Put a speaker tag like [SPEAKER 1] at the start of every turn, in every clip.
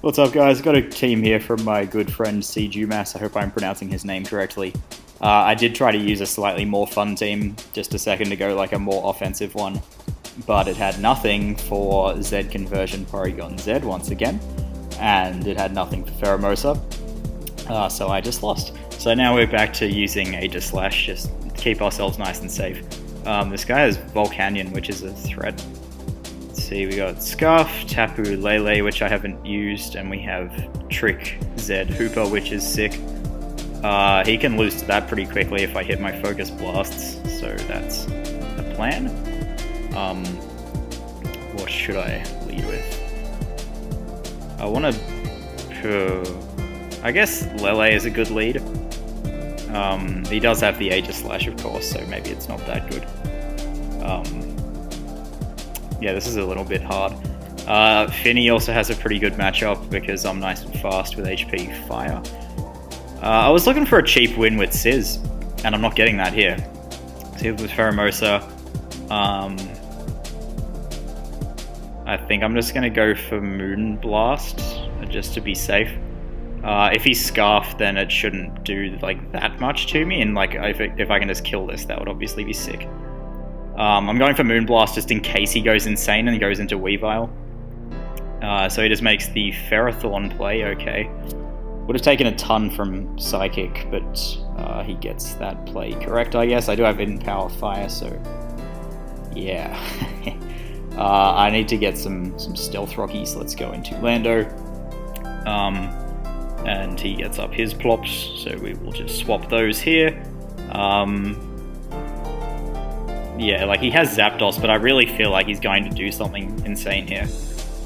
[SPEAKER 1] What's up, guys? Got a team here from my good friend Cdumas. I hope I'm pronouncing his name correctly. I did try to use a slightly more fun team just a second ago, like a more offensive one, but it had nothing for Z conversion Porygon Z once again, and it had nothing for Pheromosa, so I just lost. So now we're back to using Aegis Slash, just to keep ourselves nice and safe. This guy has Volcanion, which is a threat. Let's see, we got Scarf, Tapu Lele, which I haven't used, and we have Trick Z Hooper, which is sick. He can lose to that pretty quickly if I hit my Focus Blasts, so that's the plan. What should I lead with? I want to... I guess Lele is a good lead. He does have the Aegis Slash, of course, so maybe it's not that good. Yeah, this is a little bit hard. Finny also has a pretty good matchup because I'm nice and fast with HP Fire. I was looking for a cheap win with Sizz, and I'm not getting that here. Sizz with Pheromosa. I think I'm just going to go for Moon Blast, just to be safe. If he's Scarf, then it shouldn't do like that much to me, and like if I can just kill this, that would obviously be sick. I'm going for Moonblast just in case he goes insane and goes into Weavile. So he just makes the Ferrothorn play, okay. Would have taken a ton from Psychic, but he gets that play correct, I guess. I do have Hidden Power Fire, so yeah. I need to get some Stealth Rockies. Let's go into Lando. And he gets up his plops, so we will just swap those here. Yeah, like he has Zapdos, but I really feel like he's going to do something insane here.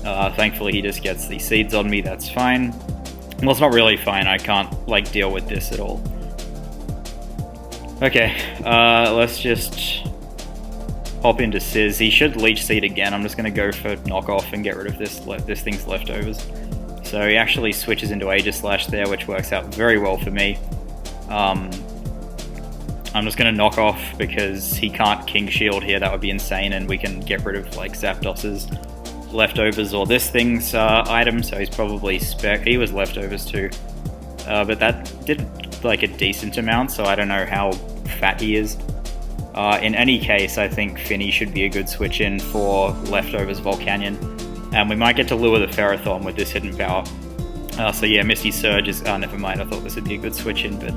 [SPEAKER 1] Thankfully he just gets the seeds on me, that's fine. Well, it's not really fine, I can't like deal with this at all. Okay, let's just hop into Sizz. He should Leech Seed again. I'm just going to go for Knockoff and get rid of this thing's leftovers. So he actually switches into Aegis Slash there, which works out very well for me. I'm just going to knock off because he can't King Shield here, that would be insane, and we can get rid of like Zapdos's leftovers or this thing's item, so he's probably he was leftovers too. But that did like a decent amount, so I don't know how fat he is. In any case, I think Finny should be a good switch in for leftovers Volcanion, and we might get to lure the Ferrothorn with this hidden power. So yeah, Misty Surge is... never mind, I thought this would be a good switch in, but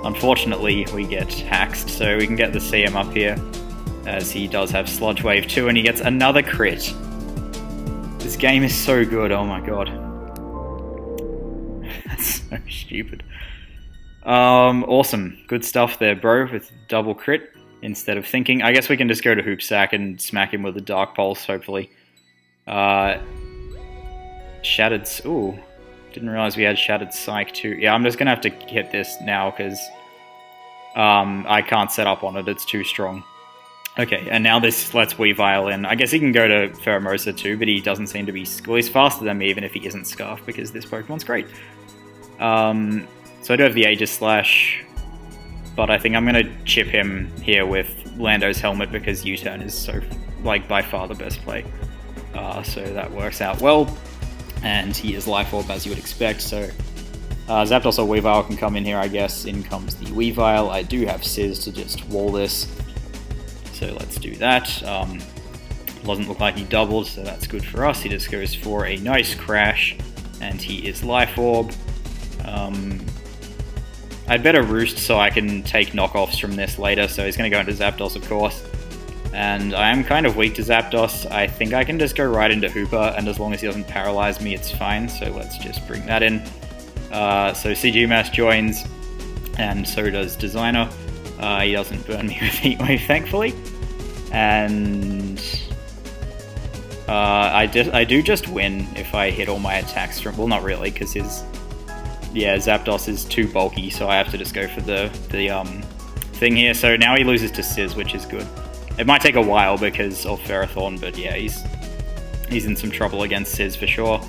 [SPEAKER 1] unfortunately we get haxed, so we can get the CM up here, as he does have Sludge Wave too, and he gets another crit. This game is so good, oh my god. That's so stupid. Awesome. Good stuff there, bro, with double crit instead of thinking. I guess we can just go to Hoopsack and smack him with a Dark Pulse, hopefully. Shattered... Ooh. Didn't realize we had Shattered Psych too. Yeah, I'm just gonna have to hit this now because I can't set up on it, it's too strong. Okay, and now this lets Weavile in. I guess he can go to Pheromosa too, but he doesn't seem to be... Well, he's faster than me even if he isn't Scarf, because this Pokemon's great. So I do have the Aegis Slash, but I think I'm gonna chip him here with Lando's Helmet because U-Turn is so, like, by far the best play. So that works out well. And he is Life Orb, as you would expect, so Zapdos or Weavile can come in here, I guess. In comes the Weavile. I do have Sizz to just wall this, so let's do that. Doesn't look like he doubled, so that's good for us. He just goes for a nice Crash, and he is Life Orb. I'd better Roost so I can take knockoffs from this later, so he's going to go into Zapdos, of course. And I am kind of weak to Zapdos. I think I can just go right into Hooper, and as long as he doesn't paralyze me, it's fine. So let's just bring that in. So Cdumas joins, and so does Designer. He doesn't burn me with Heat Wave, thankfully. And I do just win if I hit all my attacks from... Well, not really, because his... Yeah, Zapdos is too bulky, so I have to just go for the thing here. So now he loses to Sizz, which is good. It might take a while because of Ferrothorn, but yeah, he's in some trouble against Sizz for sure.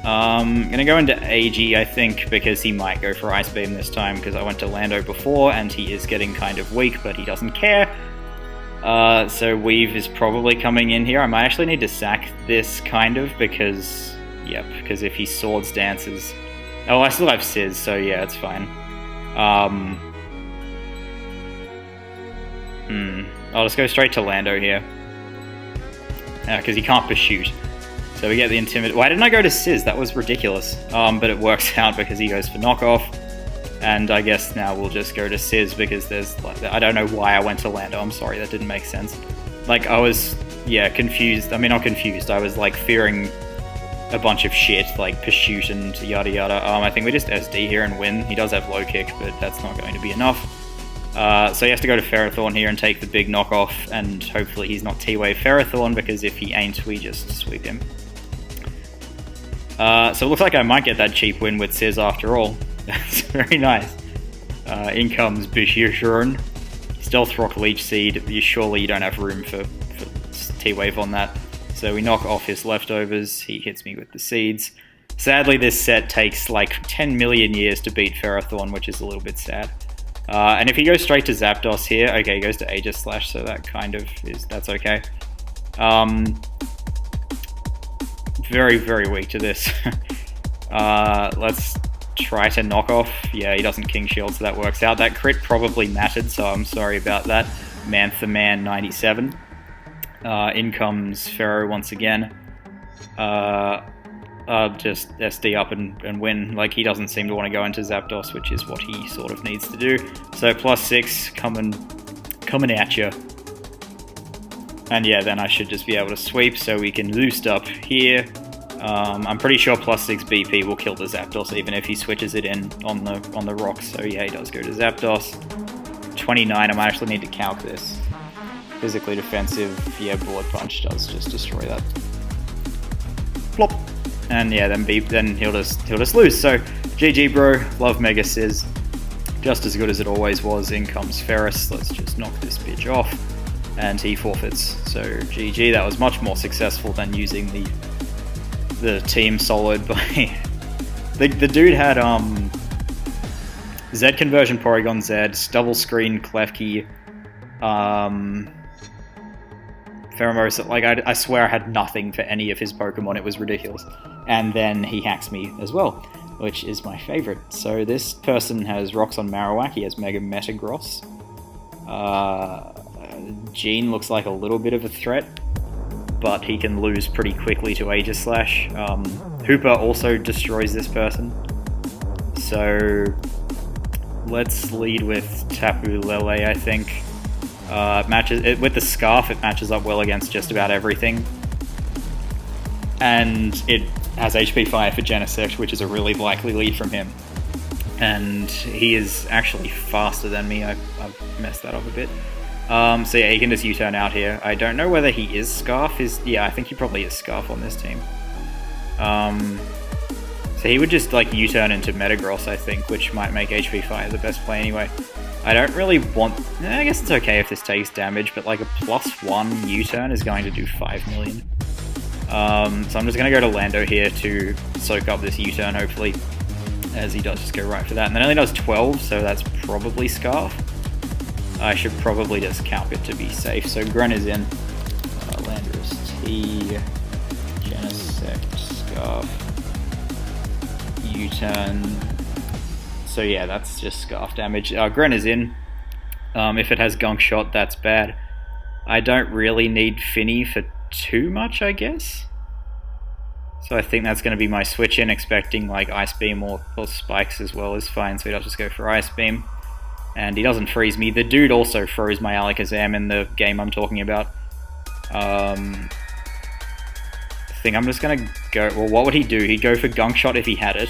[SPEAKER 1] I'm gonna go into AG, I think, because he might go for Ice Beam this time, because I went to Lando before, and he is getting kind of weak, but he doesn't care. So Weave is probably coming in here. I might actually need to sack this, kind of, because Yep, because if he Swords Dances... Oh, I still have Sizz, so yeah, it's fine. I'll just go straight to Lando here. Because he can't Pursuit. So we get the Intimidate. Why didn't I go to Sizz? That was ridiculous. But it works out because he goes for Knockoff. And I guess now we'll just go to Sizz because there's... like, I don't know why I went to Lando. I'm sorry, that didn't make sense. Like, I was... yeah, confused. I mean, not confused. I was, like, fearing a bunch of shit, like Pursuit and yada yada. I think we just SD here and win. He does have low kick, but that's not going to be enough. So he has to go to Ferrothorn here and take the big knockoff, and hopefully he's not T-Wave Ferrothorn, because if he ain't, we just sweep him. So it looks like I might get that cheap win with Sizz after all. That's very nice. In comes Bishushurun. Stealth Rock Leech Seed. Surely you don't have room for T-Wave on that. So we knock off his leftovers. He hits me with the seeds. Sadly, this set takes like 10 million years to beat Ferrothorn, which is a little bit sad. And if he goes straight to Zapdos here, okay, he goes to Aegis Slash, so that kind of is, that's okay. Very, very weak to this. Let's try to knock off. Yeah, he doesn't King Shield, so that works out. That crit probably mattered, so I'm sorry about that. Mantha Man 97. In comes Pharaoh once again. Just SD up and win. Like, he doesn't seem to want to go into Zapdos, which is what he sort of needs to do. So +6 coming at you. And yeah, then I should just be able to sweep, so we can Loost up here. I'm pretty sure +6 BP will kill the Zapdos, even if he switches it in on the rocks. So yeah, he does go to Zapdos. 29, I might actually need to calc this. Physically defensive, yeah, Bullet Punch does just destroy that. Plop. And yeah, then he'll just lose. So GG, bro. Love Mega Sizz. Just as good as it always was. In comes Ferris. Let's just knock this bitch off, and he forfeits. So GG. That was much more successful than using the team soloed by the dude had Z conversion Porygon Z, double screen Klefki, Pheromosa. Like, I swear I had nothing for any of his Pokemon. It was ridiculous. And then he hacks me as well, which is my favorite. So this person has Rocks on Marowak. He has Mega Metagross. Gene looks like a little bit of a threat, but he can lose pretty quickly to Aegis Slash. Hooper also destroys this person. So let's lead with Tapu Lele, I think. With the Scarf, it matches up well against just about everything. And it has HP Fire for Genesect, which is a really likely lead from him. And he is actually faster than me. I've messed that up a bit. So yeah, he can just U-turn out here. I don't know whether he is Scarf. Yeah, I think he probably is Scarf on this team. So he would just like U-turn into Metagross, I think, which might make HP Fire the best play anyway. I don't really want... I guess it's okay if this takes damage, but like a +1 U-turn is going to do 5 million. So I'm just going to go to Lando here to soak up this U-turn, hopefully, as he does just go right for that. And then only does 12, so that's probably Scarf. I should probably just calc it to be safe. So Gren is in. Landorus T, Genesect, Scarf, U-turn. So yeah, that's just Scarf damage. Gren is in. If it has Gunk Shot, that's bad. I don't really need Finny for too much, I guess. So I think that's going to be my switch in, expecting like Ice Beam or Spikes as well is fine. So he does just go for Ice Beam. And he doesn't freeze me. The dude also froze my Alakazam in the game I'm talking about. I think I'm just going to go... Well, what would he do? He'd go for Gunk Shot if he had it.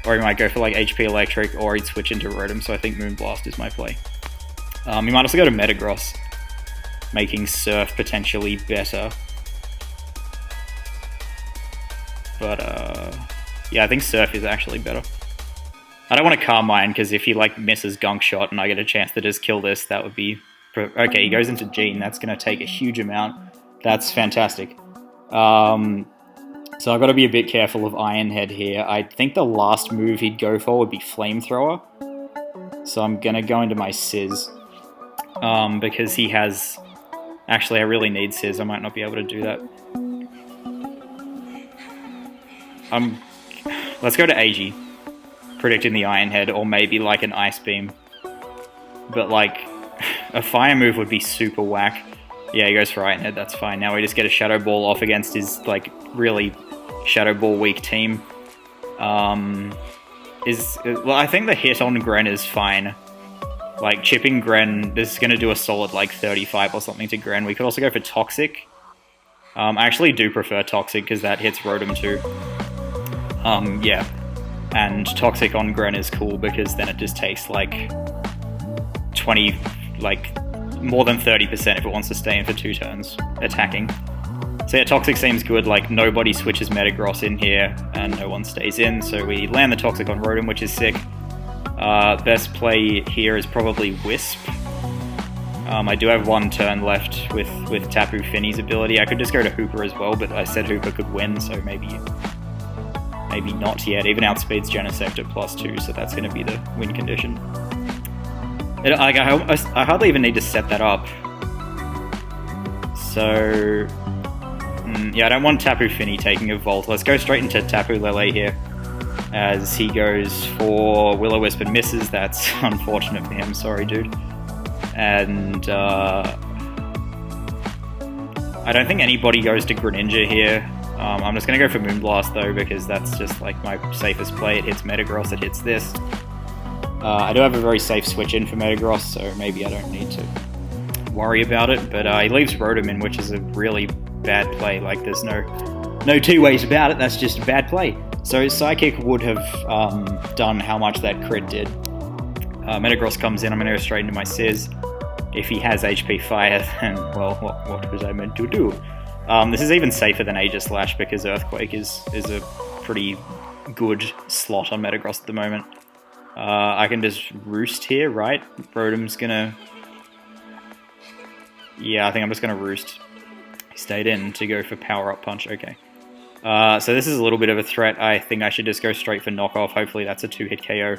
[SPEAKER 1] Or he might go for like HP Electric, or he'd switch into Rotom, so I think Moonblast is my play. He might also go to Metagross, making Surf potentially better. But, yeah, I think Surf is actually better. I don't want to Carmine, because if he, like, misses Gunk Shot and I get a chance to just kill this, that would be... Okay, he goes into Gene. That's going to take a huge amount. That's fantastic. So I've got to be a bit careful of Iron Head here. I think the last move he'd go for would be Flamethrower. So I'm going to go into my Sizz. Because he has... Actually, I really need Sizz. I might not be able to do that. let's go to AG, predicting the Iron Head, or maybe like an Ice Beam. But like, a Fire move would be super whack. Yeah, he goes for Iron Head, that's fine. Now we just get a Shadow Ball off against his like really Shadow Ball weak team. Well, I think the hit on Gren is fine. Like, chipping Gren, this is going to do a solid, like, 35 or something to Gren. We could also go for Toxic. I actually do prefer Toxic, because that hits Rotom too. Yeah. And Toxic on Gren is cool, because then it just takes, like, 20, like, more than 30% if it wants to stay in for 2 turns, attacking. So yeah, Toxic seems good, like, nobody switches Metagross in here, and no one stays in, so we land the Toxic on Rotom, which is sick. Best play here is probably Wisp. I do have 1 turn left with Tapu Finney's ability. I could just go to Hooper as well, but I said Hooper could win, so maybe not yet. Even outspeeds Genesect +2, so that's going to be the win condition. I hardly even need to set that up. So, yeah, I don't want Tapu Finney taking a Volt. Let's go straight into Tapu Lele here, as he goes for Will-O-Wisp and misses. That's unfortunate for him, sorry dude. And I don't think anybody goes to Greninja here. I'm just going to go for Moonblast though, because that's just like my safest play. It hits Metagross, it hits this. I do have a very safe switch in for Metagross, so maybe I don't need to worry about it, but he leaves Rotom in, which is a really bad play. Like, there's no two ways about it, that's just a bad play. So Psychic would have done how much that crit did. Metagross comes in, I'm going to go straight into my Sizz. If he has HP Fire, then, well, what was I meant to do? This is even safer than Aegislash, because Earthquake is a pretty good slot on Metagross at the moment. I can just Roost here, right? Rotom's gonna... Yeah, I think I'm just gonna Roost. He stayed in to go for Power Up Punch, okay. So this is a little bit of a threat. I think I should just go straight for Knockoff. Hopefully that's a 2-hit KO.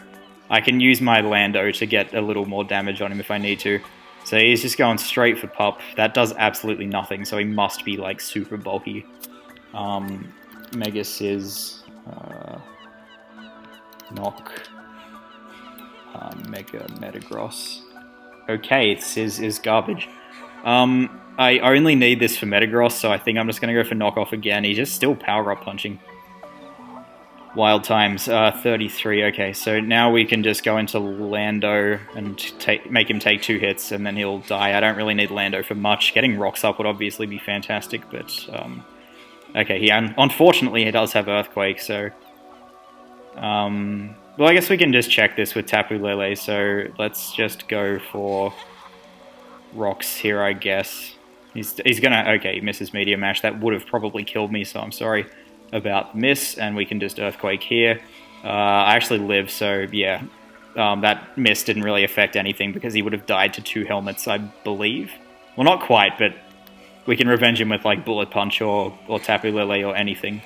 [SPEAKER 1] I can use my Lando to get a little more damage on him if I need to. So he's just going straight for Pup. That does absolutely nothing, so he must be like super bulky. Mega Sizz, Knock, Mega Metagross. Okay, Sizz is garbage. I only need this for Metagross, so I think I'm just going to go for Knockoff again. He's just still Power-Up punching. Wild Times, 33, okay, so now we can just go into Lando and make him take 2 hits, and then he'll die. I don't really need Lando for much. Getting Rocks up would obviously be fantastic, but, okay, unfortunately he does have Earthquake, so, well, I guess we can just check this with Tapu Lele, so let's just go for Rocks here, I guess. He's gonna, okay, he misses Meteor Mash. That would have probably killed me, so I'm sorry about miss, and we can just Earthquake here. I actually live, so yeah, that miss didn't really affect anything because he would have died to 2 helmets, I believe. Well, not quite, but we can revenge him with like Bullet Punch or Tapu Lele or anything.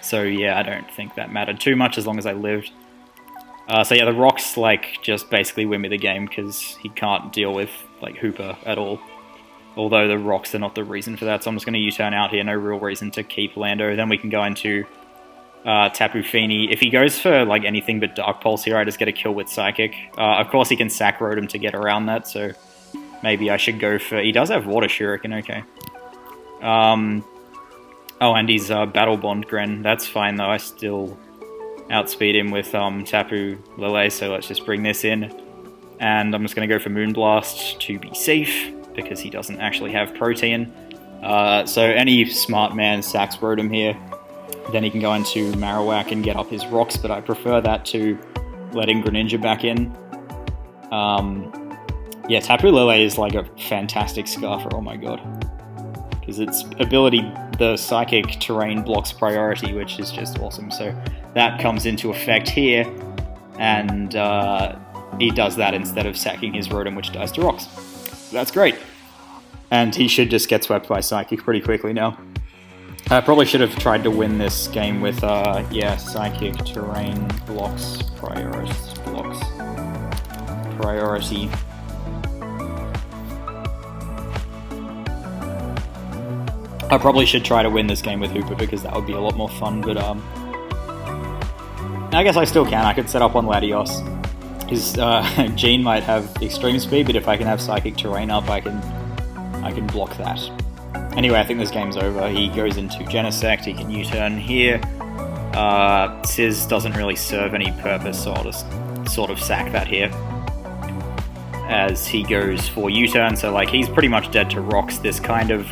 [SPEAKER 1] So yeah, I don't think that mattered too much as long as I lived. So yeah, the Rocks like just basically win me the game because he can't deal with like Hooper at all. Although the Rocks are not the reason for that, so I'm just going to U-turn out here, no real reason to keep Lando. Then we can go into Tapu Fini. If he goes for like anything but Dark Pulse here, I just get a kill with Psychic. Of course he can sack Rotom to get around that, so maybe I should go for... He does have Water Shuriken, okay. Oh, and he's Battle Bond Gren. That's fine though, I still outspeed him with Tapu Lele, so let's just bring this in. And I'm just going to go for Moonblast to be safe, because he doesn't actually have Protein. So any smart man sacks Rotom here, then he can go into Marowak and get up his Rocks, but I prefer that to letting Greninja back in. Yeah, Tapu Lele is like a fantastic Scarfer, oh my god. Because its ability, the Psychic Terrain blocks priority, which is just awesome. So that comes into effect here, and he does that instead of sacking his Rotom, which dies to Rocks. That's great. And he should just get swept by Psychic pretty quickly now. I probably should have tried to win this game with, yeah, Psychic Terrain blocks priority. I probably should try to win this game with Hooper because that would be a lot more fun, but I guess I still can. I could set up on Latios. His Gene might have extreme speed, but if I can have Psychic Terrain up, I can block that. Anyway, I think this game's over. He goes into Genesect, he can U-turn here. Sizz doesn't really serve any purpose, so I'll just sort of sack that here. As he goes for U-turn, so like he's pretty much dead to rocks. This kind of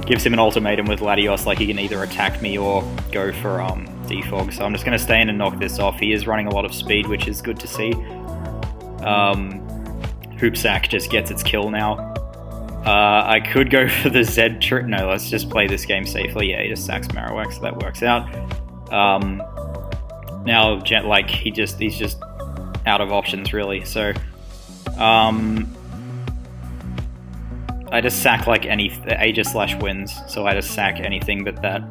[SPEAKER 1] gives him an ultimatum with Latios, like he can either attack me or go for defog. So I'm just going to stay in and knock this off. He is running a lot of speed, which is good to see. Hoopsack just gets its kill now. I could go for the Z trick. No, let's just play this game safely. Yeah, he just sacks Marowak, so that works out. Now, like he's just out of options really. So, I just sack like any Aegis Slash wins. So I just sack anything but that.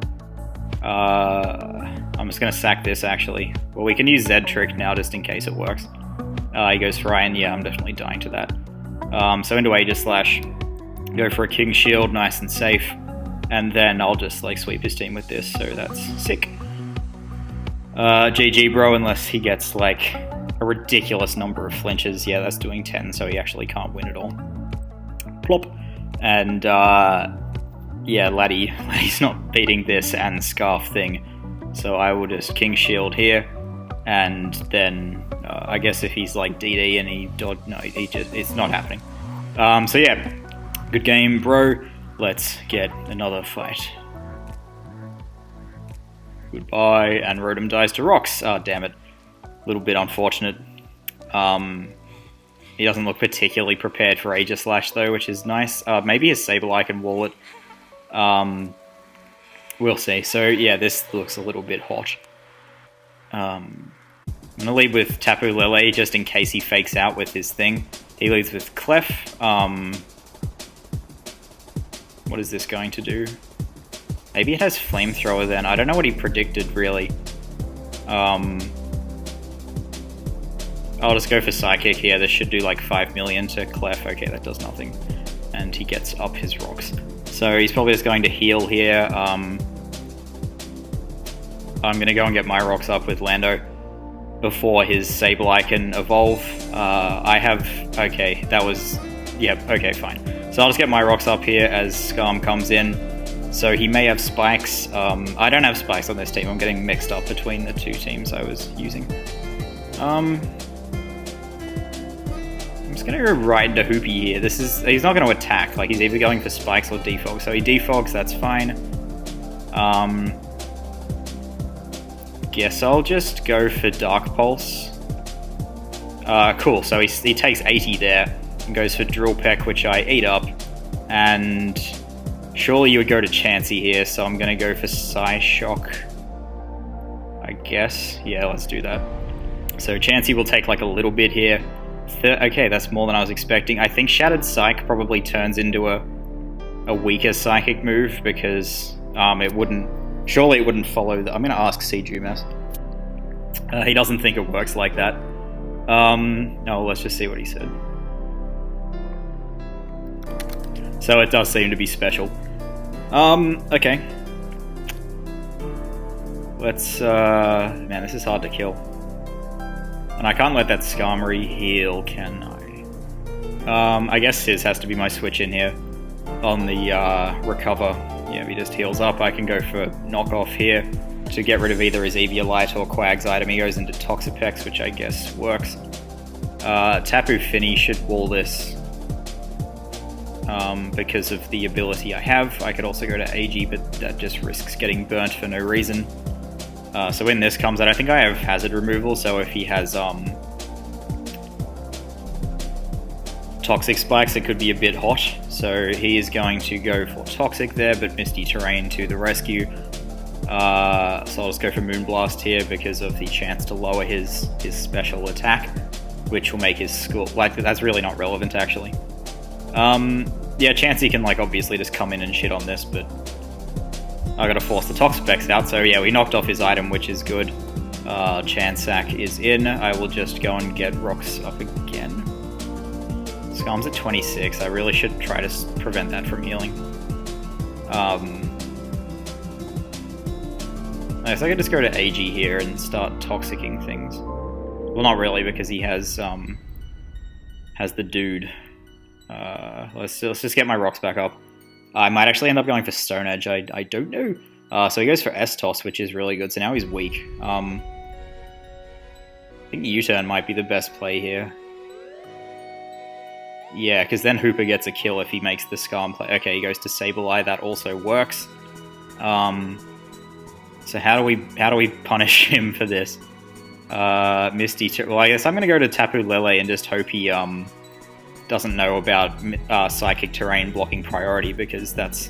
[SPEAKER 1] I'm just gonna sack this actually. Well, we can use Z trick now just in case it works. He goes for Iron. Yeah, I'm definitely dying to that. So into Aegis Slash. Go for a King Shield, nice and safe, and then I'll just like sweep his team with this, so that's sick. GG bro, unless he gets like a ridiculous number of flinches. Yeah, that's doing 10, so he actually can't win at all. Plop. And yeah, Laddie's not beating this and Scarf thing, so I will just King Shield here, and then I guess if he's like DD and he dodge, no, it's not happening. So yeah. Good game, bro. Let's get another fight. Goodbye, and Rotom dies to rocks. Ah, damn it. A little bit unfortunate. He doesn't look particularly prepared for Aegis Slash, though, which is nice. Maybe his Sableye can wall it. We'll see. So, yeah, this looks a little bit hot. I'm going to lead with Tapu Lele, just in case he fakes out with his thing. He leads with Clef. What is this going to do? Maybe it has Flamethrower then. I don't know what he predicted, really. I'll just go for Psychic here. This should do like 5 million to Clef. Okay, that does nothing. And he gets up his rocks. So he's probably just going to heal here. I'm going to go and get my rocks up with Lando before his Sableye can evolve. I have... Okay, that was... Yep, okay, fine. So I'll just get my rocks up here as Skarm comes in. So he may have spikes. I don't have spikes on this team. I'm getting mixed up between the two teams I was using. I'm just going to go right into Hoopy here. He's not going to attack. Like, he's either going for spikes or defog. So he defogs, that's fine. Guess I'll just go for Dark Pulse. Cool, so he takes 80 there. And goes for Drill Peck, which I eat up, and surely you would go to Chansey here, so I'm going to go for Psyshock, I guess. Yeah, let's do that. So Chansey will take like a little bit here. Okay, that's more than I was expecting. I think Shattered Psych probably turns into a weaker Psychic move, because surely it wouldn't follow I'm going to ask Cdumas. He doesn't think it works like that. No, let's just see what he said. So it does seem to be special. Okay. Let's, man, this is hard to kill. And I can't let that Skarmory heal, can I? I guess Sizz has to be my switch in here. On the, recover. Yeah, he just heals up. I can go for knockoff here to get rid of either his Eviolite or Quag's item. He goes into Toxapex, which I guess works. Tapu Fini should wall this. Because of the ability I have. I could also go to AG, but that just risks getting burnt for no reason. So when this comes out, I think I have hazard removal, so if he has Toxic Spikes, it could be a bit hot. So he is going to go for Toxic there, but Misty Terrain to the rescue. So I'll just go for Moonblast here because of the chance to lower his special attack, which will make his score... Like, that's really not relevant, actually. Yeah, Chansey can, like, obviously just come in and shit on this, but I gotta force the Toxapex out, so yeah, we knocked off his item, which is good. Chansack is in. I will just go and get rocks up again. Skarm's at 26. I really should try to prevent that from healing. I guess I could just go to AG here and start toxicking things. Well, not really, because he has the dude. Let's just get my rocks back up. I might actually end up going for Stone Edge. I don't know. So he goes for S-Toss, which is really good. So now he's weak. I think U-Turn might be the best play here. Yeah, because then Hooper gets a kill if he makes the Scarm play. Okay, he goes to Sableye. That also works. So how do we punish him for this? Misty. Well, I guess I'm gonna go to Tapu Lele and just hope he doesn't know about Psychic Terrain blocking priority, because that's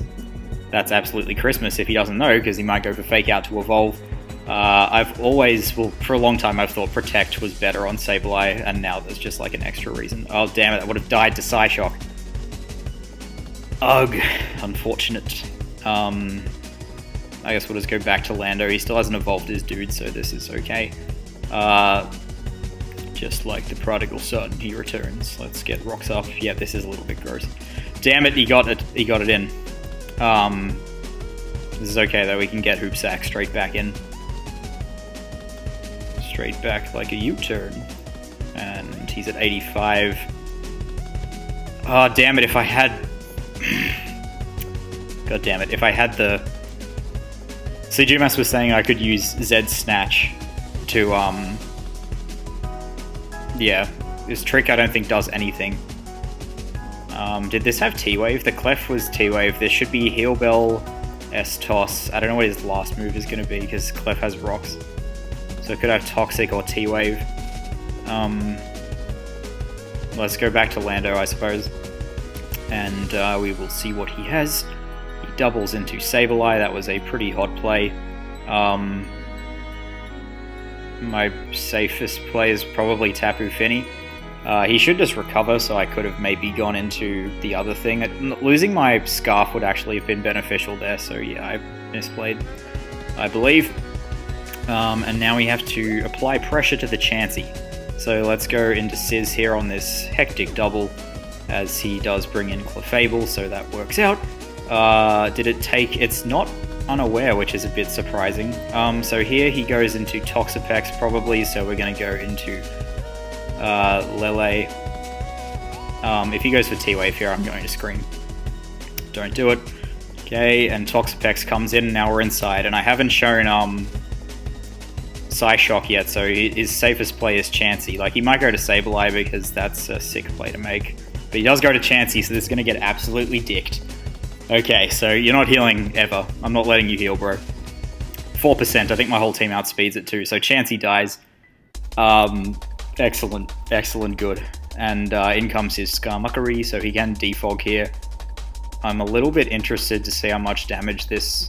[SPEAKER 1] absolutely Christmas if he doesn't know, because he might go for Fake Out to evolve. I've always, well, for a long time I've thought Protect was better on Sableye, and now there's just like an extra reason. Oh damn it, I would have died to Psyshock. Ugh, unfortunate. I guess we'll just go back to Lando. He still hasn't evolved his dude, so this is okay. Just like the prodigal son, he returns. Let's get rocks up. Yeah, this is a little bit gross. Damn it, he got it in. This is okay though, we can get Hoop Sack straight back in. Straight back like a U-turn. And he's at 85. Oh, damn it, if I had... God damn it, if I had the... Cdumas was saying I could use Z Snatch to, yeah, this trick I don't think does anything. Did this have T-Wave? The Clef was T-Wave. There should be Heal Bell, S-Toss. I don't know what his last move is going to be, because Clef has rocks. So it could have Toxic or T-Wave. Let's go back to Lando, I suppose. And we will see what he has. He doubles into Sableye. That was a pretty hot play. My safest play is probably Tapu Fini. He should just recover, so I could have maybe gone into the other thing. Losing my Scarf would actually have been beneficial there, so yeah, I misplayed, I believe. And now we have to apply pressure to the Chansey. So let's go into Sizz here on this Hectic double, as he does bring in Clefable, so that works out. Did it take... It's not unaware, which is a bit surprising. So here he goes into Toxapex probably, so we're going to go into Lele. If he goes for T-Wave here, I'm going to scream. Don't do it. Okay, and Toxapex comes in, and now we're inside, and I haven't shown Psyshock yet, so his safest play is Chansey. Like, he might go to Sableye because that's a sick play to make, but he does go to Chansey, so this is going to get absolutely dicked. Okay, so you're not healing ever. I'm not letting you heal, bro. 4%. I think my whole team outspeeds it too. So Chansey dies. Excellent. Excellent good. And in comes his Skarmuckery, so he can defog here. I'm a little bit interested to see how much damage this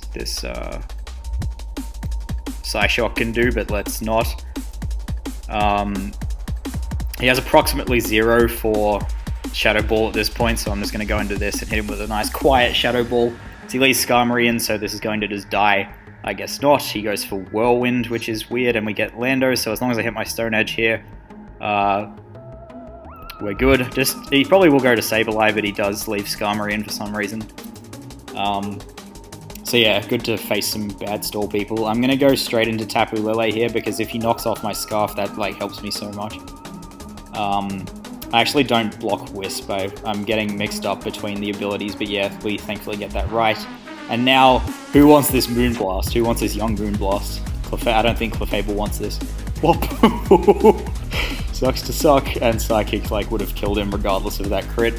[SPEAKER 1] Psyshock can do, but let's not. He has approximately 0 for Shadow Ball at this point, so I'm just going to go into this and hit him with a nice quiet Shadow Ball. So he leaves Skarmory in, so this is going to just die. I guess not. He goes for Whirlwind, which is weird, and we get Lando, so as long as I hit my Stone Edge here, we're good. He probably will go to Sableye, but he does leave Skarmory in for some reason. So yeah, good to face some bad stall people. I'm going to go straight into Tapu Lele here, because if he knocks off my Scarf, that like helps me so much. I actually don't block Wisp. I'm getting mixed up between the abilities, but yeah, we thankfully get that right. And now, who wants this Moonblast? Who wants this young Moonblast? I don't think Clefable wants this. Whoop. Sucks to suck, and Psychic like would have killed him regardless of that crit.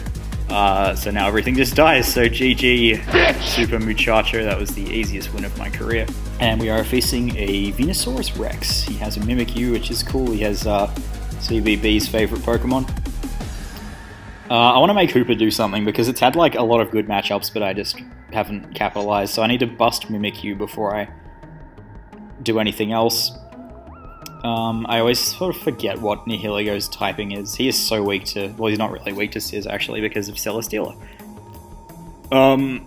[SPEAKER 1] So now everything just dies, so GG, Super Muchacho, that was the easiest win of my career. And we are facing a Venusaurus Rex. He has a Mimikyu, which is cool. He has CBB's favorite Pokemon. I want to make Hooper do something, because it's had like a lot of good matchups, but I just haven't capitalized, so I need to bust Mimikyu before I do anything else. I always sort of forget what Nihilio's typing is. He is so weak to... Well, he's not really weak to Sizz, actually, because of Celesteela. Oh,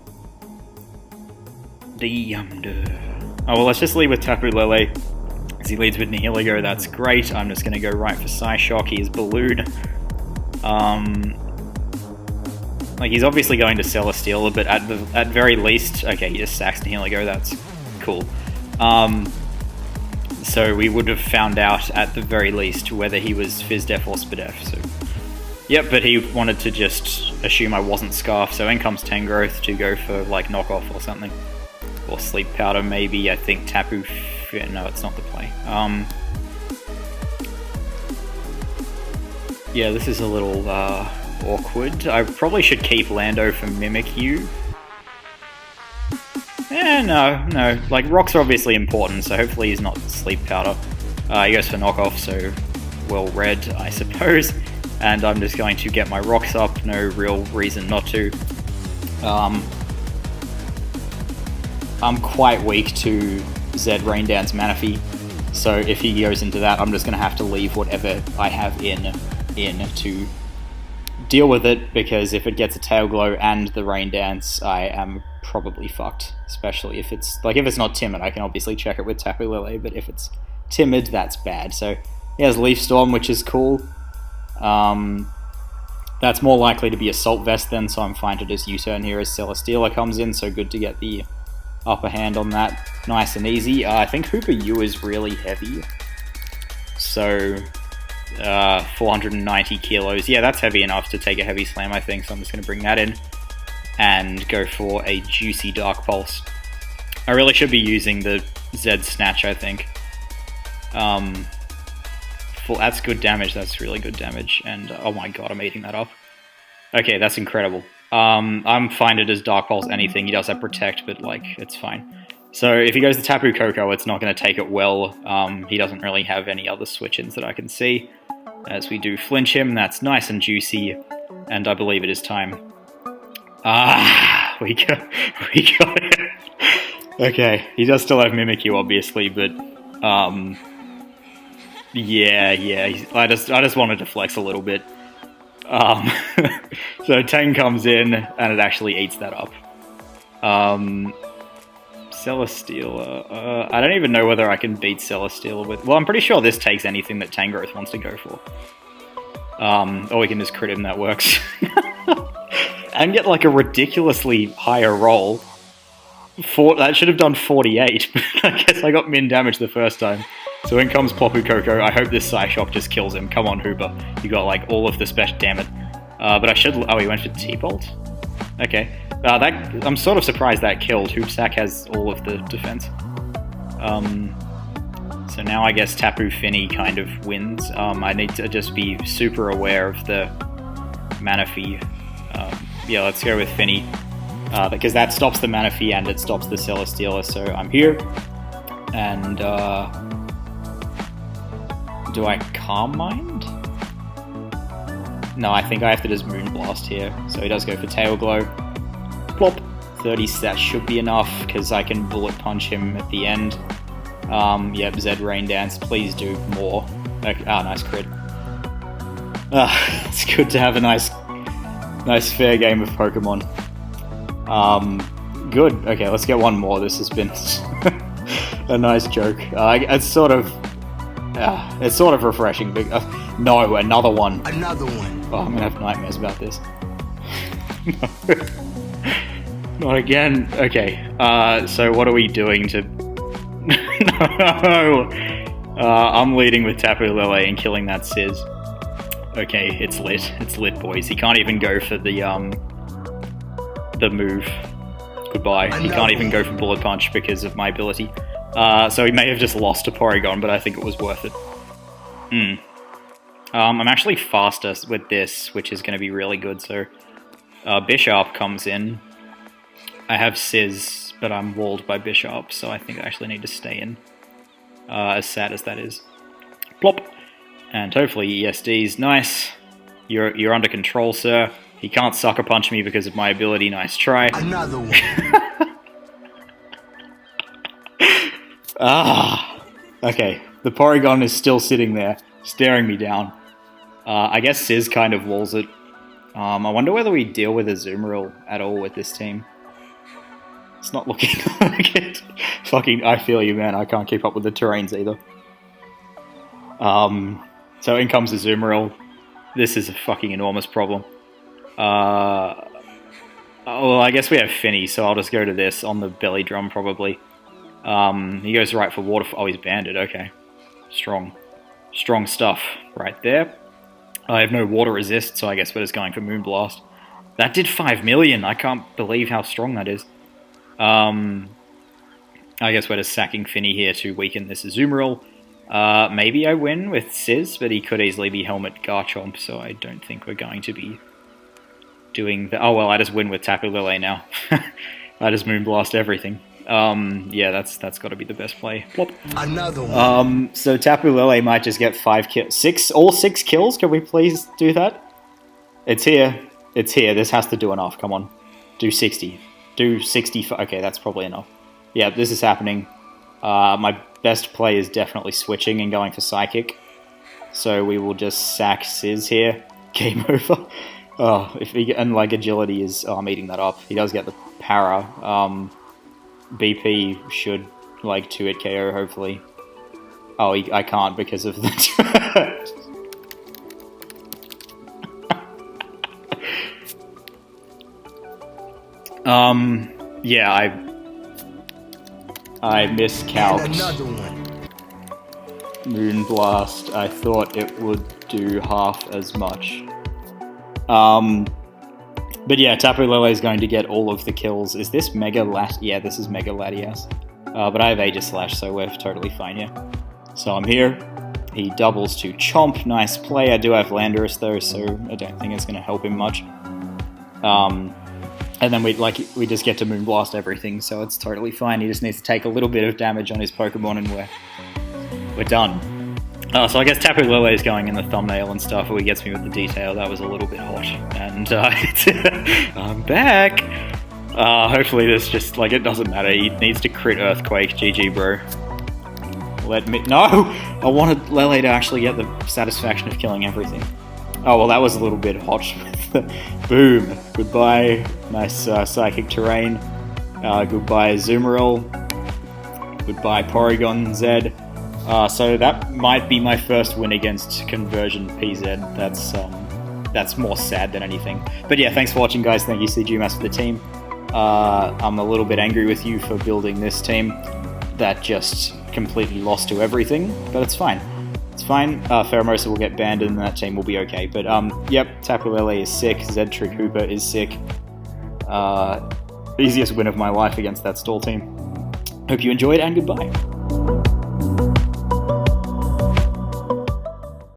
[SPEAKER 1] well, let's just lead with Tapu Lele. As he leads with Nihilio, that's great. I'm just going to go right for Psyshock. He is Balloon. Like, he's obviously going to Celesteela, but at very least... Okay, he just sacks Nihilio, that's cool. So we would have found out at the very least whether he was FizzDef or Spadef. So, yep, but he wanted to just assume I wasn't Scarf, so in comes Tangrowth to go for like knockoff or something. Or Sleep Powder maybe, I think Tapu... no, it's not the play. Yeah, this is a little awkward. I probably should keep Lando for Mimikyu. No. Like, rocks are obviously important, so hopefully he's not Sleep Powder. He goes for knockoff, so well read, I suppose. And I'm just going to get my rocks up, no real reason not to. I'm quite weak to Z Rain Dance Manaphy, so if he goes into that, I'm just going to have to leave whatever I have in to deal with it, because if it gets a Tail Glow and the Rain Dance, I am probably fucked. Especially if it's not timid, I can obviously check it with Tapu Lele, but if it's timid, that's bad. So he has Leaf Storm, which is cool. That's more likely to be Assault Vest then, so I'm fine to just U-turn here as Celesteela comes in, so good to get the upper hand on that. Nice and easy. I think Hooper U is really heavy. So, 490 kilos. Yeah, that's heavy enough to take a heavy slam, I think, so I'm just going to bring that in and go for a juicy Dark Pulse. I really should be using the Z Snatch, I think. That's good damage, that's really good damage, and oh my god, I'm eating that up. Okay, that's incredible. I'm fine to just Dark Pulse anything. He does have Protect, but like, it's fine. So if he goes to Tapu Koko, it's not going to take it well. He doesn't really have any other switch-ins that I can see. As we do flinch him, that's nice and juicy, and I believe it is time. We got it. Okay, he does still have Mimikyu, obviously, but yeah. I just wanted to flex a little bit. So Tang comes in, and it actually eats that up. Celesteela. I don't even know whether I can beat Celesteela with... Well, I'm pretty sure this takes anything that Tangrowth wants to go for. Or we can just crit him, that works. And get like a ridiculously higher roll. That should have done 48, but I guess I got min damage the first time. So in comes Tapu Koko. I hope this Psyshock just kills him. Come on, Hooper. You got like all of the special, damn it. But I should... Oh, he went for T-Bolt? Okay. I'm sort of surprised that killed. Hoopsack has all of the defense. So now I guess Tapu Fini kind of wins. I need to just be super aware of the Manaphy. Yeah, let's go with Fini. Because that stops the Manaphy and it stops the Celesteela, so I'm here. And, do I Calm Mind? No, I think I have to just Moonblast here. So he does go for Tail Glow. Plop. 30, that should be enough, because I can Bullet Punch him at the end. Yep, Z Rain Dance, please do more. Okay, nice crit. It's good to have a nice fair game of Pokemon. Good. Okay, let's get one more. This has been a nice joke. It's sort of refreshing. But, no, another one. Another one. Oh, I'm gonna have nightmares about this. No. Not again. Okay. So what are we doing to? No. I'm leading with Tapu Lele and killing that Sizz. Okay, it's lit. It's lit, boys. He can't even go for the move. Goodbye. He can't even go for Bullet Punch because of my ability. So he may have just lost to Porygon, but I think it was worth it. I'm actually faster with this, which is going to be really good. So Bisharp comes in. I have Sizz, but I'm walled by Bisharp, so I think I actually need to stay in. As sad as that is. Plop! And hopefully ESD's nice. You're under control, sir. He can't Sucker Punch me because of my ability. Nice try. Another one. Okay. The Porygon is still sitting there, staring me down. I guess Sizz kind of walls it. I wonder whether we deal with a Azumarill at all with this team. It's not looking like it. Fucking, I feel you, man. I can't keep up with the terrains either. So in comes the Azumarill. This is a fucking enormous problem. Well, I guess we have Fini, so I'll just go to this on the belly drum, probably. He goes right for Water... Oh, he's Banded, okay. Strong stuff right there. I have no water resist, so I guess we're just going for Moonblast. That did 5 million. I can't believe how strong that is. I guess we're just sacking Finny here to weaken this Azumarill. Maybe I win with Sizz, but he could easily be Helmet Garchomp, so I don't think we're going to be doing that. Oh well, I just win with Tapu Lele now. I just Moonblast everything. Yeah, that's got to be the best play. Plop.
[SPEAKER 2] Another one.
[SPEAKER 1] So Tapu Lele might just get 5 kills. All 6 kills? Can we please do that? It's here. It's here. This has to do enough. Come on. Do 60. Do 65. Okay, that's probably enough. Yeah, this is happening. My best play is definitely switching and going for Psychic. So we will just sack Sizz here. Game over. Oh, and like Agility is... Oh, I'm eating that up. He does get the Para. BP should like 2-hit KO, hopefully. Oh, I can't because of the... Yeah, I miscalced Moonblast. I thought it would do half as much. But yeah, Tapu Lele is going to get all of the kills. Is this Mega Lat? Yeah, this is Mega Latias. But I have Aegislash, so we're totally fine, yeah. So I'm here. He doubles to Chomp. Nice play. I do have Landorus, though, so I don't think it's going to help him much. And then we just get to Moonblast everything, so it's totally fine. He just needs to take a little bit of damage on his Pokemon, and we're done. So I guess Tapu Lele is going in the thumbnail and stuff, but he gets me with the detail. That was a little bit hot. And I'm back! Hopefully this just, it doesn't matter. He needs to crit Earthquake. GG, bro. Let me... No! I wanted Lele to actually get the satisfaction of killing everything. Oh, well, that was a little bit hot. Boom. Goodbye. Nice Psychic Terrain. Goodbye, Azumarill. Goodbye, Porygon Z. So that might be my first win against Conversion PZ. That's more sad than anything. But yeah, thanks for watching, guys. Thank you, Cdumas, for the team. I'm a little bit angry with you for building this team that just completely lost to everything, but it's fine. It's fine. Pheromosa will get banned and that team will be okay. But yep, Tapu Lele is sick. Z-Trick Hooper is sick. Easiest win of my life against that stall team. Hope you enjoyed, and goodbye.